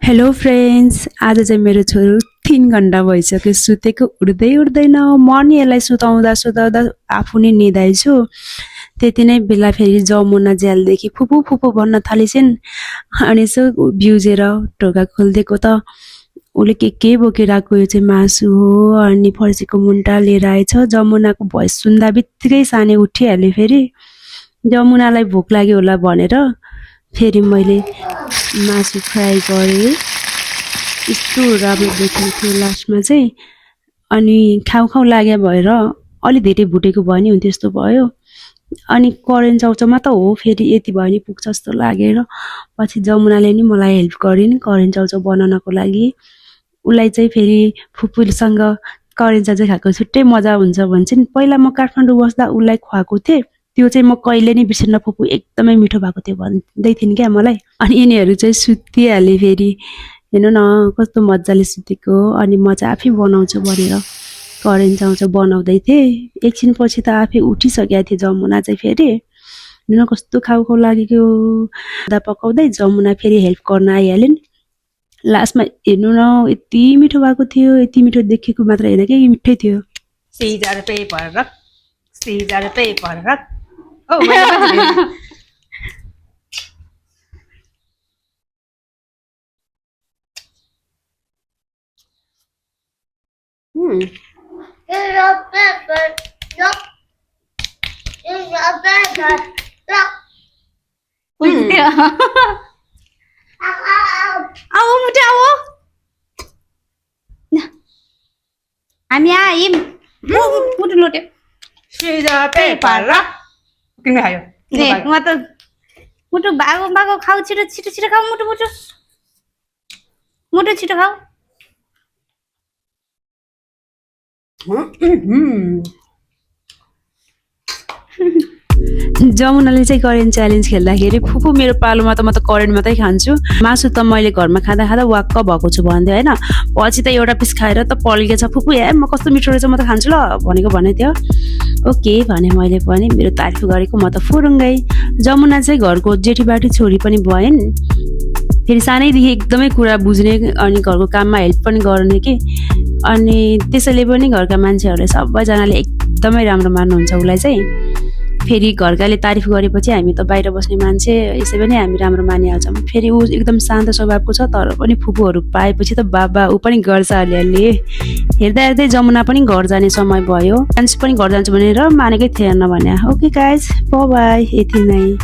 Hello friends, आज चाहिँ मेरो छोरो 3 घण्टा भइसक्यो सुतेको, उठ्दै उठ्दैन। म नि यसलाई सुताउँदा सुताउँदा आफू नै निदाइछु। त्यति नै बेला फेरि जमुना झ्यालदेखि फुपू फुपू भन्न थालिसिन्। अनि यसो बिउजेर ढोका खोलिदिएको त उसले के बोकेर आएको, यो चाहिँ मासु हो। अनि फर्सीको मुन्टा लिएर आएछ। जमुनाको भोइस सुन्दा बित्तिकै सानै उठिहाल्यो। फेरि जमुनालाई भोक लाग्यो होला भनेर फेरि मैले मासु फ्राई गरेँ। यस्तो राम्रो देख्ने थियो लास्टमा चाहिँ। अनि खाउ खाउ लाग्यो भएर अलि धेरै भुटेको भयो नि हुन्थ्यो, यस्तो भयो। अनि करेन्ट चाउचाउमा त हो, फेरि यति भयो नि पुग्छ जस्तो लागेर पछि जमुनाले नि मलाई हेल्प गरिन् करेन्ट चाउचाउ बनाउनको लागि। उसलाई चाहिँ फेरि फुपूसँग करेन्ट चाउचाउ खाएको छुट्टै मजा हुन्छ भन्छन्। पहिला म काठमाडौँ बस्दा उसलाई खुवाएको थिएँ, त्यो चाहिँ म कहिले नै बिर्सिन्न। फुपू एकदमै मिठो भएको थियो भन्दै थिइन् क्या मलाई। अनि यिनीहरू चाहिँ सुतिहाले। फेरि हेर्नु न कस्तो मजाले सुतेको। अनि म चाहिँ आफै बनाउँछु भनेर करेन्ट चाउचाउ बनाउँदै थिएँ। एकछिनपछि त आफै उठिसकेको थिएँ जमुना चाहिँ। फेरि हेर्नु न कस्तो खाउ खाउ लागेको। दा पकाउँदै जमुना फेरि हेल्प गर्न आइहालिन्। लास्टमा हेर्नु न यति मिठो भएको थियो। यति मिठो देखेको मात्र होइन कि मिठै थियो। सीजर पेपर रख, सीजर पेपर रख। ओ Scissor, paper, rock. Scissor, paper, rock. आओ मुटे आओ, हामी आयौँ। मुटु लोट्यो। सीजर पेपर रख। किन खायो? ले म त मुटु भागो भागो खाऊ, छिटो छिटो छिटो खाऊ, मुटु मुटु मुटु छिटो खाऊ। जमुनाले चाहिँ करेन्ट च्यालेन्ज खेल्दाखेरि फुपू मेरो पालोमा त म त करेन्ट मात्रै खान्छु, मासु त मैले घरमा खाँदा खाँदा वाक्क भएको छु भन्थ्यो होइन। पछि त एउटा पिस खाएर त पल्केछ फुपू, ए म कस्तो मिठो रहेछ म त खान्छु ल भनेको थियो। ओके भने मैले पनि, मेरो तारिफ गरेको म त फुरुङ्गै। जमुना चाहिँ घरको जेठीबाटी छोरी पनि भइन्। फेरि सानैदेखि एकदमै कुरा बुझ्ने अनि घरको काममा हेल्प पनि गर्ने कि। अनि त्यसैले पनि घरका मान्छेहरूले सबैजनाले एकदमै राम्रो मान्नुहुन्छ उसलाई चाहिँ। फेरि घरकाले तारिफ गरेपछि हामी त बाहिर बस्ने मान्छे, यसै पनि हामी राम्रो मानिहाल्छौँ। फेरि ऊ एकदम शान्त स्वभावको छ, तर पनि फुपूहरू पाएपछि त बाबा ऊ पनि गर्छ अलिअलि। हेर्दा हेर्दै जमुना पनि घर जाने समय भयो। डान्स पनि घर जान्छु भनेर मानेकै थिएन भने। ओके गाइज, बाई बाई, यति नै।